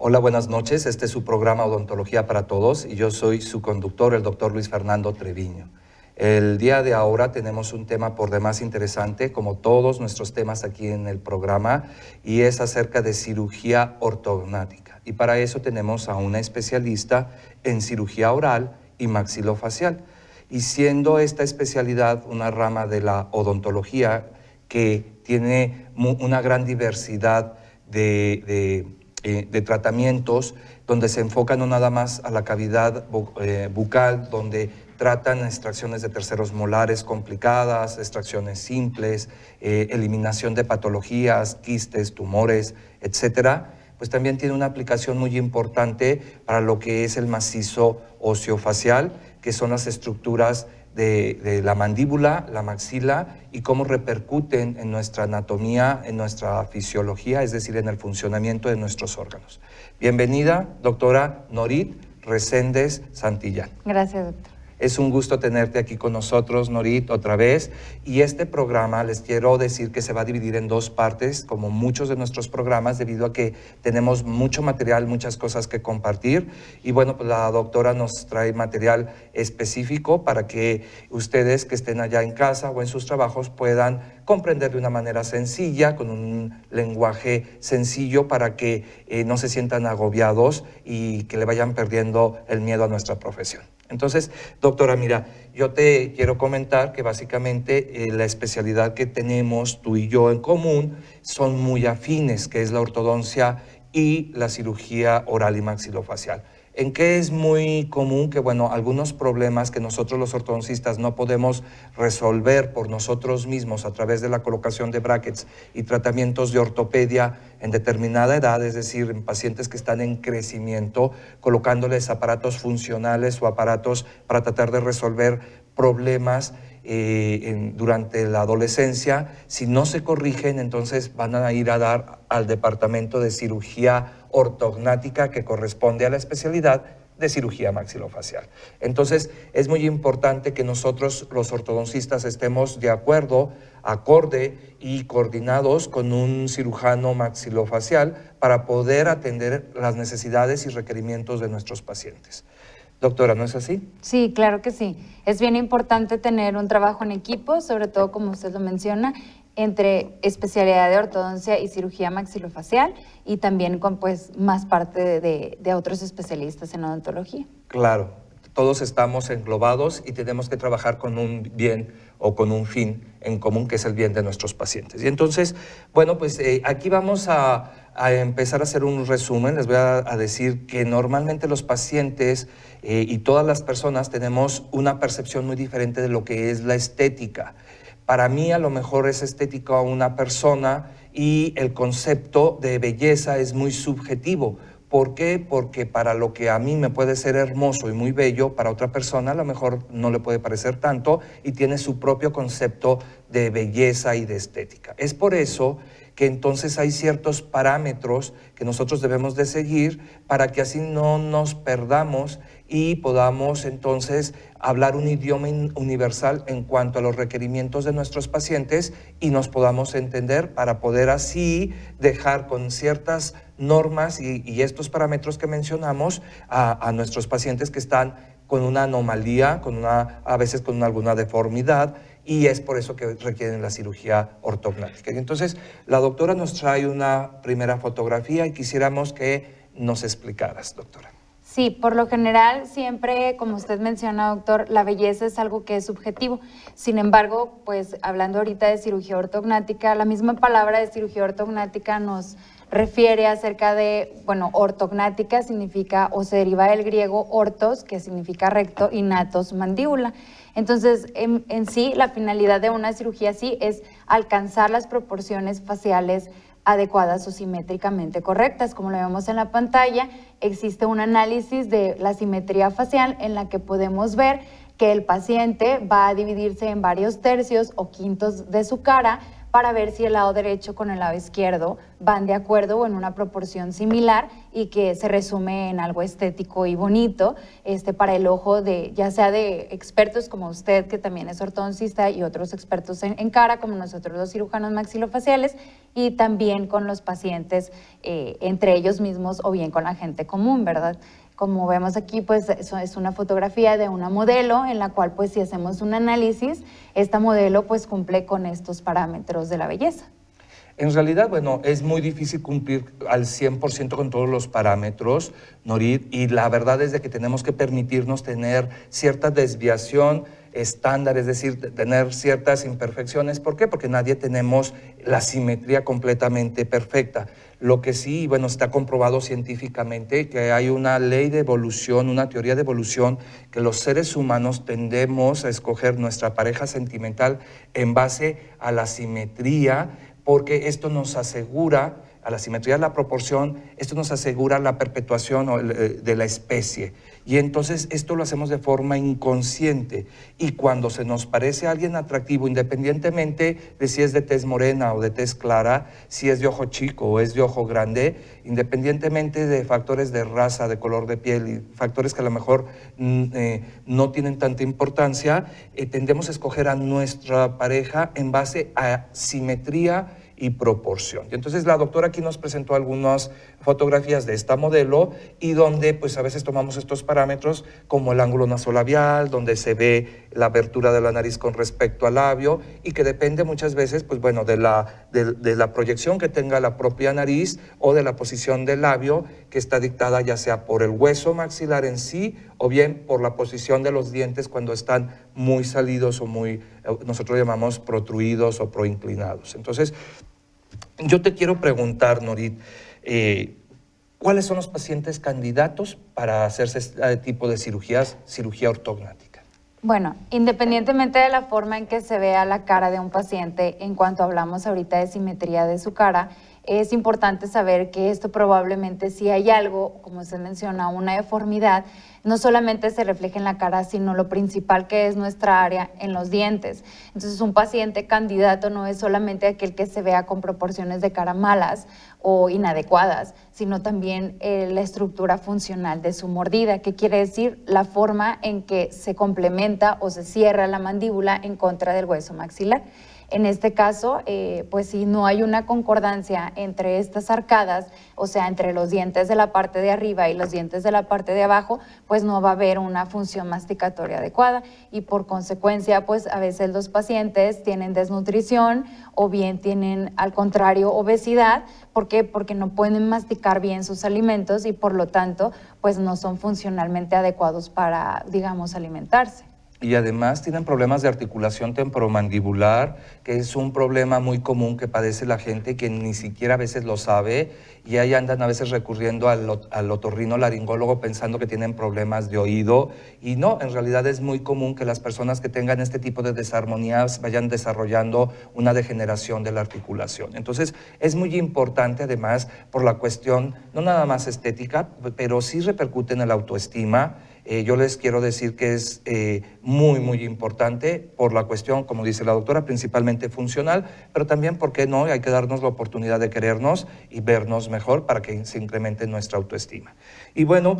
Hola, buenas noches. Este es su programa Odontología para Todos y yo soy su conductor, el doctor Luis Fernando Treviño. El día de ahora tenemos un tema por demás interesante, como todos nuestros temas aquí en el programa, y es acerca de cirugía ortognática. Y para eso tenemos a una especialista en cirugía oral y maxilofacial. Y siendo esta especialidad una rama de la odontología que tiene una gran diversidad de tratamientos donde se enfocan no nada más a la cavidad bucal, donde tratan extracciones de terceros molares complicadas, extracciones simples, eliminación de patologías, quistes, tumores, etcétera, pues también tiene una aplicación muy importante para lo que es el macizo óseo-facial, que son las estructuras de la mandíbula, la maxila y cómo repercuten en nuestra anatomía, en nuestra fisiología, es decir, en el funcionamiento de nuestros órganos. Bienvenida, doctora Norit Reséndez Santillán. Gracias, doctor. Es un gusto tenerte aquí con nosotros, Norit, otra vez. Y este programa, les quiero decir que se va a dividir en dos partes, como muchos de nuestros programas, debido a que tenemos mucho material, muchas cosas que compartir. Y bueno, pues la doctora nos trae material específico para que ustedes que estén allá en casa o en sus trabajos puedan comprender de una manera sencilla, con un lenguaje sencillo, para que no se sientan agobiados y que le vayan perdiendo el miedo a nuestra profesión. Entonces, doctora, mira, yo te quiero comentar que básicamente la especialidad que tenemos tú y yo en común son muy afines, que es la ortodoncia y la cirugía oral y maxilofacial. ¿En qué es muy común? Que, bueno, algunos problemas que nosotros los ortodoncistas no podemos resolver por nosotros mismos a través de la colocación de brackets y tratamientos de ortopedia en determinada edad, es decir, en pacientes que están en crecimiento, colocándoles aparatos funcionales o aparatos para tratar de resolver problemas durante la adolescencia. Si no se corrigen, entonces van a ir a dar al departamento de cirugía ortognática, que corresponde a la especialidad de cirugía maxilofacial. Entonces, es muy importante que nosotros, los ortodoncistas, estemos de acuerdo, acorde y coordinados con un cirujano maxilofacial para poder atender las necesidades y requerimientos de nuestros pacientes. Doctora, ¿no es así? Sí, claro que sí. Es bien importante tener un trabajo en equipo, sobre todo como usted lo menciona, entre especialidad de ortodoncia y cirugía maxilofacial y también con pues más parte de otros especialistas en odontología. Claro, todos estamos englobados y tenemos que trabajar con un bien o con un fin en común, que es el bien de nuestros pacientes. Y entonces, bueno, pues aquí vamos a empezar a hacer un resumen. Les voy a decir que normalmente los pacientes y todas las personas tenemos una percepción muy diferente de lo que es la estética. Para mí a lo mejor es estética una persona y el concepto de belleza es muy subjetivo. ¿Por qué? Porque para lo que a mí me puede ser hermoso y muy bello, para otra persona a lo mejor no le puede parecer tanto y tiene su propio concepto de belleza y de estética. Es por eso que entonces hay ciertos parámetros que nosotros debemos de seguir para que así no nos perdamos y podamos entonces hablar un idioma universal en cuanto a los requerimientos de nuestros pacientes y nos podamos entender para poder así dejar con ciertas normas y estos parámetros que mencionamos a nuestros pacientes que están con una anomalía, a veces con alguna deformidad, y es por eso que requieren la cirugía ortognática. Y entonces la doctora nos trae una primera fotografía y quisiéramos que nos explicaras, doctora. Sí, por lo general siempre, como usted menciona, doctor, la belleza es algo que es subjetivo. Sin embargo, pues hablando ahorita de cirugía ortognática, la misma palabra de cirugía ortognática nos refiere acerca de, bueno, ortognática significa o se deriva del griego ortos, que significa recto, y natos, mandíbula. Entonces, en sí, la finalidad de una cirugía así es alcanzar las proporciones faciales adecuadas o simétricamente correctas. Como lo vemos en la pantalla, existe un análisis de la simetría facial en la que podemos ver que el paciente va a dividirse en varios tercios o quintos de su cara para ver si el lado derecho con el lado izquierdo van de acuerdo o en una proporción similar y que se resume en algo estético y bonito para el ojo de, ya sea de expertos como usted, que también es ortodoncista, y otros expertos en cara, como nosotros los cirujanos maxilofaciales, y también con los pacientes entre ellos mismos o bien con la gente común, ¿verdad? Como vemos aquí, pues eso es una fotografía de una modelo en la cual, pues si hacemos un análisis, esta modelo pues cumple con estos parámetros de la belleza. En realidad, bueno, es muy difícil cumplir al 100% con todos los parámetros, Norit, y la verdad es de que tenemos que permitirnos tener cierta desviación estándar, es decir, tener ciertas imperfecciones. ¿Por qué? Porque nadie tenemos la simetría completamente perfecta. Lo que sí, bueno, está comprobado científicamente que hay una ley de evolución, una teoría de evolución, que los seres humanos tendemos a escoger nuestra pareja sentimental en base a la simetría, porque esto nos asegura, a la simetría de la proporción, esto nos asegura la perpetuación de la especie. Y entonces esto lo hacemos de forma inconsciente. Y cuando se nos parece a alguien atractivo, independientemente de si es de tez morena o de tez clara, si es de ojo chico o es de ojo grande, independientemente de factores de raza, de color de piel y factores que a lo mejor no tienen tanta importancia, tendemos a escoger a nuestra pareja en base a simetría y proporción. Y entonces la doctora aquí nos presentó algunas fotografías de esta modelo y donde pues a veces tomamos estos parámetros como el ángulo nasolabial, donde se ve la abertura de la nariz con respecto al labio y que depende muchas veces pues bueno de la proyección que tenga la propia nariz o de la posición del labio que está dictada ya sea por el hueso maxilar en sí o bien por la posición de los dientes cuando están muy salidos o muy, nosotros llamamos protruidos o proinclinados. Entonces, yo te quiero preguntar, Norit, ¿cuáles son los pacientes candidatos para hacerse este tipo de cirugías, cirugía ortognática? Bueno, independientemente de la forma en que se vea la cara de un paciente, en cuanto hablamos ahorita de simetría de su cara, es importante saber que esto probablemente si hay algo, como se menciona, una deformidad, no solamente se refleja en la cara, sino lo principal que es nuestra área en los dientes. Entonces, un paciente candidato no es solamente aquel que se vea con proporciones de cara malas o inadecuadas, sino también la estructura funcional de su mordida, que quiere decir la forma en que se complementa o se cierra la mandíbula en contra del hueso maxilar. En este caso, pues si no hay una concordancia entre estas arcadas, o sea, entre los dientes de la parte de arriba y los dientes de la parte de abajo, pues no va a haber una función masticatoria adecuada y por consecuencia, pues a veces los pacientes tienen desnutrición o bien tienen, al contrario, obesidad. ¿Por qué? Porque no pueden masticar bien sus alimentos y por lo tanto, pues no son funcionalmente adecuados para, digamos, alimentarse. Y además tienen problemas de articulación temporomandibular, que es un problema muy común que padece la gente que ni siquiera a veces lo sabe y ahí andan a veces recurriendo al otorrinolaringólogo pensando que tienen problemas de oído y no, en realidad es muy común que las personas que tengan este tipo de desarmonías vayan desarrollando una degeneración de la articulación. Entonces es muy importante además por la cuestión no nada más estética, pero sí repercute en la autoestima. Yo les quiero decir que es muy importante por la cuestión, como dice la doctora, principalmente funcional, pero también, ¿por qué no? Hay que darnos la oportunidad de querernos y vernos mejor para que se incremente nuestra autoestima. Y bueno,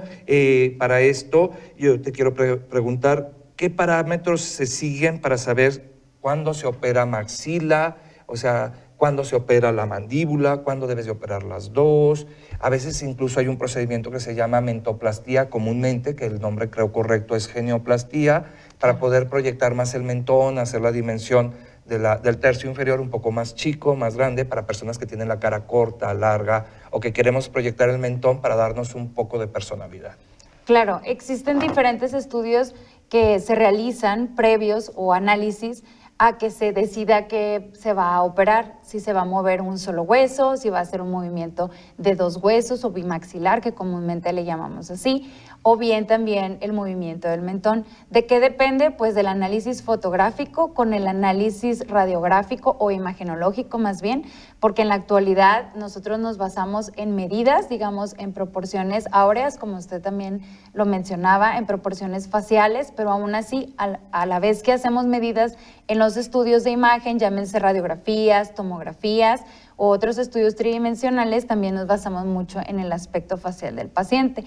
para esto yo te quiero preguntar, ¿qué parámetros se siguen para saber cuándo se opera maxila? O sea, cuándo se opera la mandíbula, cuándo debes de operar las dos. A veces incluso hay un procedimiento que se llama mentoplastía comúnmente, que el nombre creo correcto es genioplastía, para poder proyectar más el mentón, hacer la dimensión del tercio inferior un poco más chico, más grande, para personas que tienen la cara corta, larga, o que queremos proyectar el mentón para darnos un poco de personalidad. Claro, existen diferentes estudios que se realizan previos o análisis a que se decida que se va a operar, si se va a mover un solo hueso, si va a ser un movimiento de dos huesos o bimaxilar, que comúnmente le llamamos así, o bien también el movimiento del mentón. ¿De qué depende? Pues del análisis fotográfico con el análisis radiográfico o imagenológico más bien, porque en la actualidad nosotros nos basamos en medidas, digamos, en proporciones áureas, como usted también lo mencionaba, en proporciones faciales, pero aún así, a la vez que hacemos medidas en los los estudios de imagen, llámense radiografías, tomografías u otros estudios tridimensionales, también nos basamos mucho en el aspecto facial del paciente.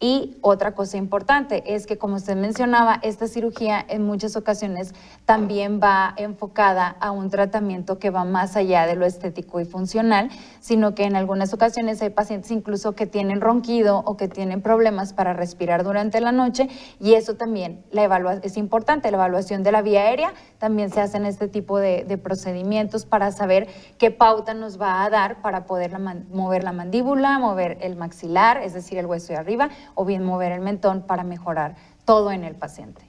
Y otra cosa importante es que, como usted mencionaba, esta cirugía en muchas ocasiones también va enfocada a un tratamiento que va más allá de lo estético y funcional, sino que en algunas ocasiones hay pacientes incluso que tienen ronquido o que tienen problemas para respirar durante la noche, y eso también es importante. La evaluación de la vía aérea también se hace en este tipo de procedimientos para saber qué pauta nos va a dar para poder mover la mandíbula, mover el maxilar, es decir, el hueso de arriba, o bien mover el mentón para mejorar todo en el paciente.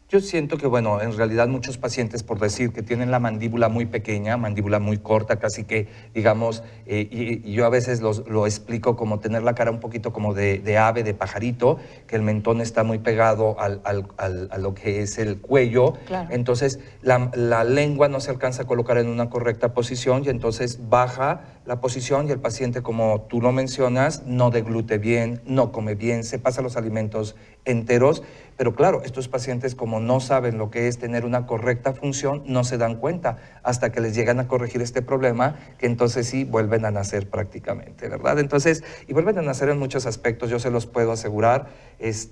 Yo siento que, bueno, en realidad muchos pacientes, por decir que tienen la mandíbula muy pequeña, mandíbula muy corta, casi que, digamos, y yo a veces lo explico como tener la cara un poquito como de ave, de pajarito, que el mentón está muy pegado a lo que es el cuello. Claro. Entonces, la lengua no se alcanza a colocar en una correcta posición y entonces baja la posición y el paciente, como tú lo mencionas, no deglute bien, no come bien, se pasa los alimentos enteros. Pero claro, estos pacientes, como no saben lo que es tener una correcta función, no se dan cuenta hasta que les llegan a corregir este problema, que entonces sí vuelven a nacer prácticamente, ¿verdad? Entonces, y vuelven a nacer en muchos aspectos, yo se los puedo asegurar. Es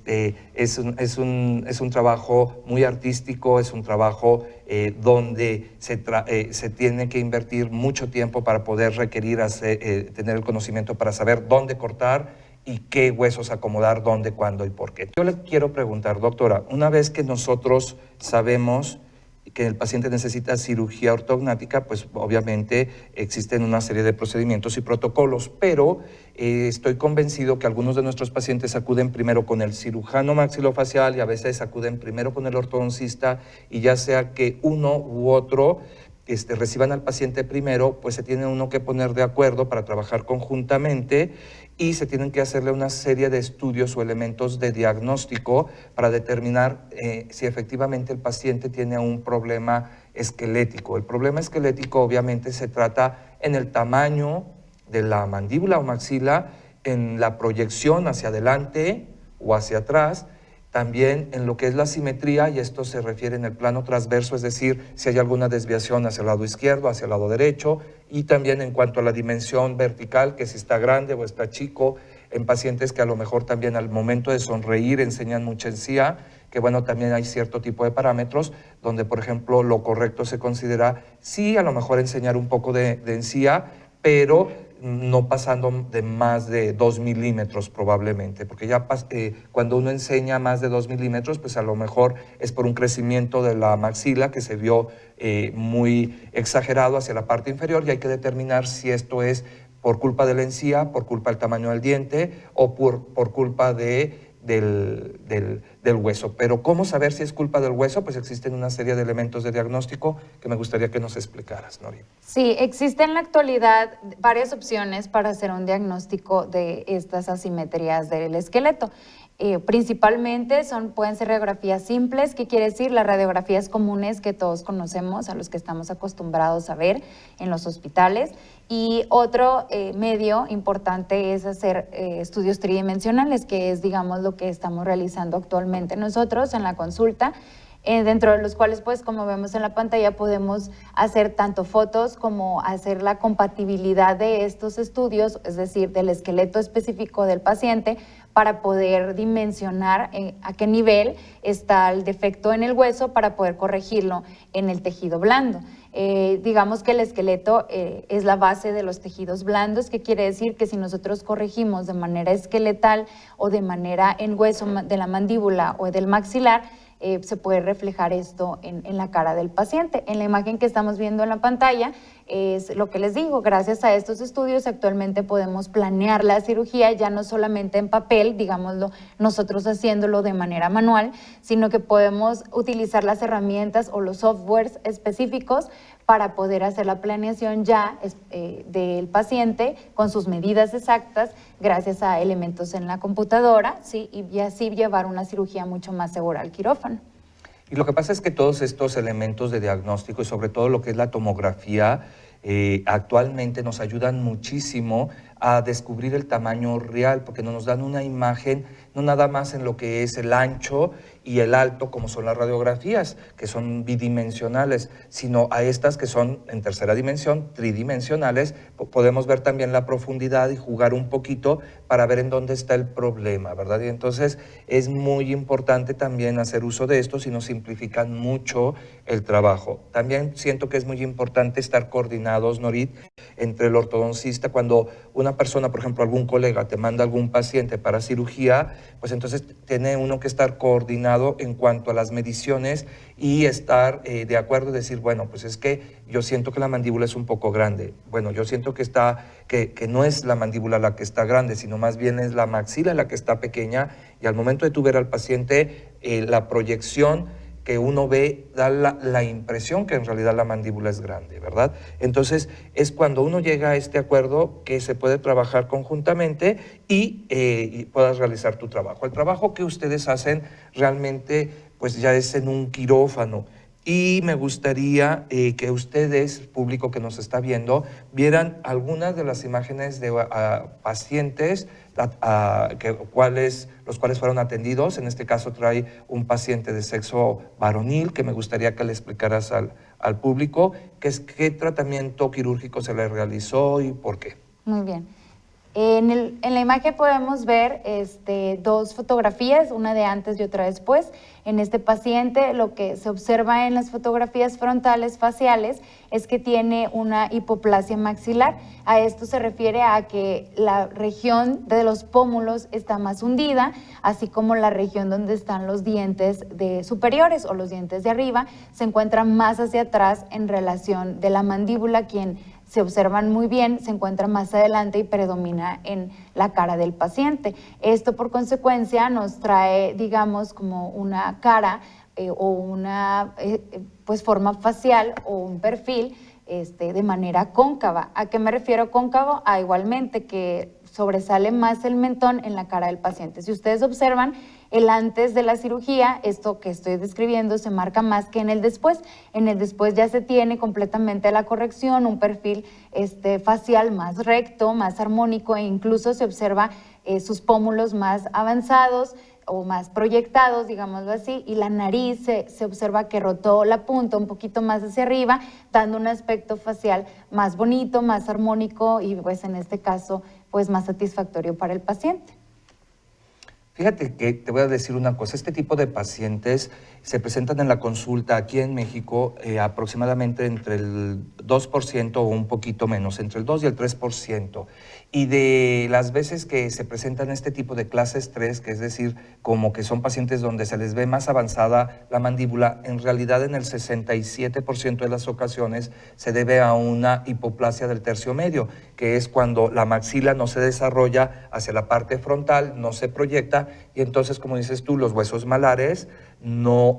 un trabajo muy artístico, es un trabajo donde se tiene que invertir mucho tiempo para poder requerir tener el conocimiento para saber dónde cortar y qué huesos acomodar, dónde, cuándo y por qué. Yo le quiero preguntar, doctora, una vez que nosotros sabemos que el paciente necesita cirugía ortognática, pues obviamente existen una serie de procedimientos y protocolos, pero estoy convencido que algunos de nuestros pacientes acuden primero con el cirujano maxilofacial y a veces acuden primero con el ortodoncista, y ya sea que uno u otro reciban al paciente primero, pues se tiene uno que poner de acuerdo para trabajar conjuntamente y se tienen que hacerle una serie de estudios o elementos de diagnóstico para determinar si efectivamente el paciente tiene un problema esquelético. El problema esquelético obviamente se trata en el tamaño de la mandíbula o maxila, en la proyección hacia adelante o hacia atrás, también en lo que es la simetría, y esto se refiere en el plano transverso, es decir, si hay alguna desviación hacia el lado izquierdo, hacia el lado derecho, y también en cuanto a la dimensión vertical, que si está grande o está chico, en pacientes que a lo mejor también al momento de sonreír enseñan mucha encía, que bueno, también hay cierto tipo de parámetros donde, por ejemplo, lo correcto se considera, sí, a lo mejor enseñar un poco de encía, pero no pasando de más de 2 milímetros probablemente, porque ya cuando uno enseña más de 2 milímetros, pues a lo mejor es por un crecimiento de la maxila que se vio muy exagerado hacia la parte inferior, y hay que determinar si esto es por culpa de la encía, por culpa del tamaño del diente o por culpa del hueso. Pero ¿cómo saber si es culpa del hueso? Pues existen una serie de elementos de diagnóstico que me gustaría que nos explicaras, Nori. Sí, existen en la actualidad varias opciones para hacer un diagnóstico de estas asimetrías del esqueleto. Principalmente pueden ser radiografías simples. ¿Qué quiere decir? Las radiografías comunes que todos conocemos, a los que estamos acostumbrados a ver en los hospitales. Y otro medio importante es hacer estudios tridimensionales, que es, digamos, lo que estamos realizando actualmente nosotros en la consulta, dentro de los cuales, pues, como vemos en la pantalla, podemos hacer tanto fotos como hacer la compatibilidad de estos estudios, es decir, del esqueleto específico del paciente, para poder dimensionar a qué nivel está el defecto en el hueso para poder corregirlo en el tejido blando. Digamos que el esqueleto es la base de los tejidos blandos, que quiere decir que si nosotros corregimos de manera esqueletal o de manera en hueso de la mandíbula o del maxilar, se puede reflejar esto en la cara del paciente. En la imagen que estamos viendo en la pantalla es lo que les digo, gracias a estos estudios actualmente podemos planear la cirugía ya no solamente en papel, digámoslo, nosotros haciéndolo de manera manual, sino que podemos utilizar las herramientas o los softwares específicos para poder hacer la planeación ya del paciente con sus medidas exactas gracias a elementos en la computadora, ¿sí? Y así llevar una cirugía mucho más segura al quirófano. Y lo que pasa es que todos estos elementos de diagnóstico y sobre todo lo que es la tomografía actualmente nos ayudan muchísimo a descubrir el tamaño real, porque nos dan una imagen, no nada más en lo que es el ancho y el alto, como son las radiografías, que son bidimensionales, sino a estas que son en tercera dimensión, tridimensionales. Podemos ver también la profundidad y jugar un poquito para ver en dónde está el problema, ¿verdad? Y entonces es muy importante también hacer uso de esto, si nos simplifican mucho el trabajo. También siento que es muy importante estar coordinados, Norit, entre el ortodoncista. Cuando una persona, por ejemplo, algún colega te manda algún paciente para cirugía, pues entonces tiene uno que estar coordinado en cuanto a las mediciones y estar de acuerdo y decir, bueno, pues es que yo siento que la mandíbula es un poco grande. Bueno, yo siento que no es la mandíbula la que está grande, sino más bien es la maxila la que está pequeña, y al momento de tú ver al paciente, la proyección que uno ve da la impresión que en realidad la mandíbula es grande, ¿verdad? Entonces, es cuando uno llega a este acuerdo que se puede trabajar conjuntamente y puedas realizar tu trabajo. El trabajo que ustedes hacen realmente, pues ya es en un quirófano. Y me gustaría que ustedes, público que nos está viendo, vieran algunas de las imágenes de pacientes los cuales fueron atendidos. En este caso trae un paciente de sexo varonil, que me gustaría que le explicaras al público qué tratamiento quirúrgico se le realizó y por qué. Muy bien. En la imagen podemos ver dos fotografías, una de antes y otra después. En este paciente lo que se observa en las fotografías frontales faciales es que tiene una hipoplasia maxilar. A esto se refiere a que la región de los pómulos está más hundida, así como la región donde están los dientes superiores o los dientes de arriba se encuentran más hacia atrás en relación de la mandíbula, quien se observan muy bien, se encuentra más adelante y predomina en la cara del paciente. Esto por consecuencia nos trae, digamos, como una cara o una pues forma facial o un perfil de manera cóncava. ¿A qué me refiero cóncavo? A igualmente que sobresale más el mentón en la cara del paciente. Si ustedes observan, el antes de la cirugía, esto que estoy describiendo se marca más que en el después. En el después ya se tiene completamente la corrección, un perfil facial más recto, más armónico, e incluso se observa sus pómulos más avanzados o más proyectados, digámoslo así, y la nariz se observa que rotó la punta un poquito más hacia arriba, dando un aspecto facial más bonito, más armónico y pues en este caso pues más satisfactorio para el paciente. Fíjate que te voy a decir una cosa, este tipo de pacientes se presentan en la consulta aquí en México aproximadamente entre el 2% o un poquito menos, entre el 2 y el 3%. Y de las veces que se presentan este tipo de clases 3, que es decir, como que son pacientes donde se les ve más avanzada la mandíbula, en realidad en el 67% de las ocasiones se debe a una hipoplasia del tercio medio, que es cuando la maxila no se desarrolla hacia la parte frontal, no se proyecta, y entonces, como dices tú, los huesos malares no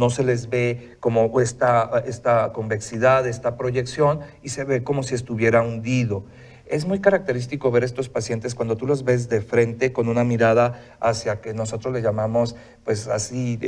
se les ve como esta convexidad, esta proyección, y se ve como si estuviera hundido. Es muy característico ver estos pacientes cuando tú los ves de frente con una mirada hacia que nosotros le llamamos pues así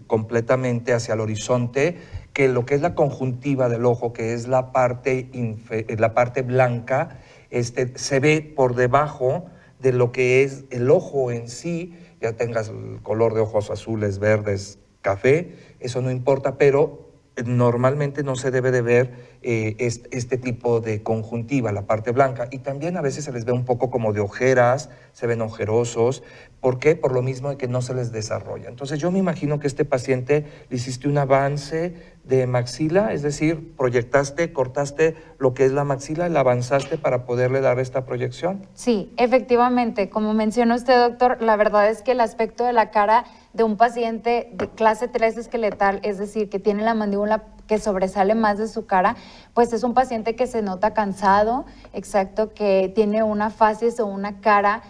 completamente hacia el horizonte, que lo que es la conjuntiva del ojo, que es la parte blanca, se ve por debajo de lo que es el ojo en sí, ya tengas el color de ojos azules, verdes, café, eso no importa, pero normalmente no se debe de ver este tipo de conjuntiva, la parte blanca, y también a veces se les ve un poco como de ojeras, se ven ojerosos. ¿Por qué? Por lo mismo de que no se les desarrolla. Entonces yo me imagino que este paciente le hiciste un avance de maxila, es decir, proyectaste, cortaste lo que es la maxila, la avanzaste para poderle dar esta proyección. Sí, efectivamente, como mencionó usted, doctor, la verdad es que el aspecto de la cara de un paciente de clase 3 esqueletal, es decir, que tiene la mandíbula que sobresale más de su cara, pues es un paciente que se nota cansado, exacto, que tiene una facies o una cara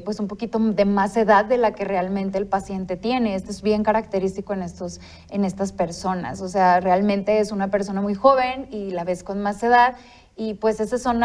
pues un poquito de más edad de la que realmente el paciente tiene. Esto es bien característico en estas personas. O sea, realmente es una persona muy joven y la ves con más edad Y pues esos son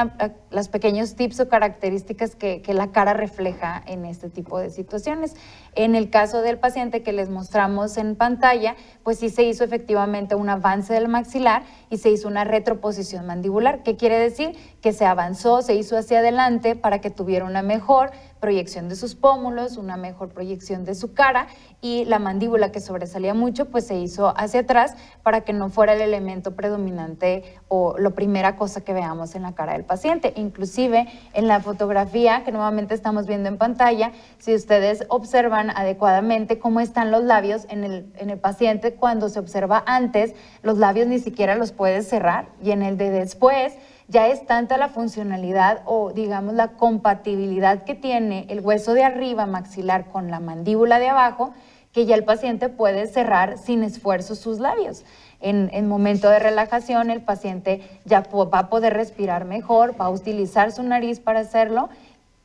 los pequeños tips o características que la cara refleja en este tipo de situaciones. En el caso del paciente que les mostramos en pantalla, pues sí se hizo efectivamente un avance del maxilar y se hizo una retroposición mandibular. ¿Qué quiere decir? Que se avanzó, se hizo hacia adelante para que tuviera una mejor proyección de sus pómulos, una mejor proyección de su cara, y la mandíbula, que sobresalía mucho, pues se hizo hacia atrás para que no fuera el elemento predominante o la primera cosa que veamos en la cara del paciente. Inclusive en la fotografía que nuevamente estamos viendo en pantalla, si ustedes observan adecuadamente cómo están los labios en el paciente, cuando se observa antes, los labios ni siquiera los puedes cerrar, y en el de después ya es tanta la funcionalidad o digamos la compatibilidad que tiene el hueso de arriba maxilar con la mandíbula de abajo, que ya el paciente puede cerrar sin esfuerzo sus labios. En momento de relajación el paciente ya va a poder respirar mejor, va a utilizar su nariz para hacerlo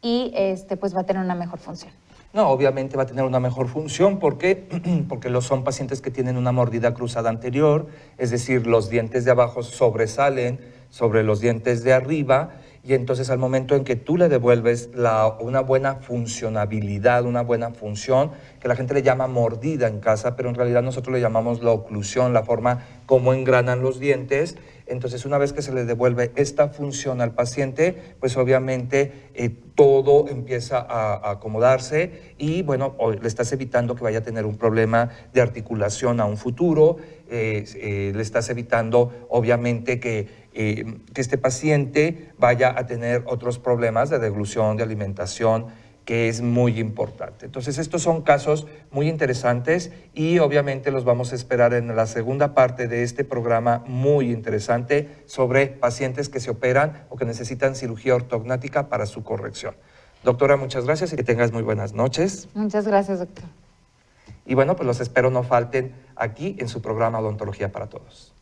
y pues va a tener una mejor función. No, obviamente va a tener una mejor función. ¿Por qué? Porque son pacientes que tienen una mordida cruzada anterior, es decir, los dientes de abajo sobresalen sobre los dientes de arriba, y entonces al momento en que tú le devuelves una buena funcionabilidad, una buena función, que la gente le llama mordida en casa, pero en realidad nosotros le llamamos la oclusión, la forma como engranan los dientes. Entonces, una vez que se le devuelve esta función al paciente, pues obviamente todo empieza a acomodarse y, bueno, le estás evitando que vaya a tener un problema de articulación a un futuro, le estás evitando, obviamente, que este paciente vaya a tener otros problemas de deglución, de alimentación, que es muy importante. Entonces, estos son casos muy interesantes y obviamente los vamos a esperar en la segunda parte de este programa muy interesante sobre pacientes que se operan o que necesitan cirugía ortognática para su corrección. Doctora, muchas gracias y que tengas muy buenas noches. Muchas gracias, doctor. Y bueno, pues los espero no falten aquí en su programa Odontología para Todos.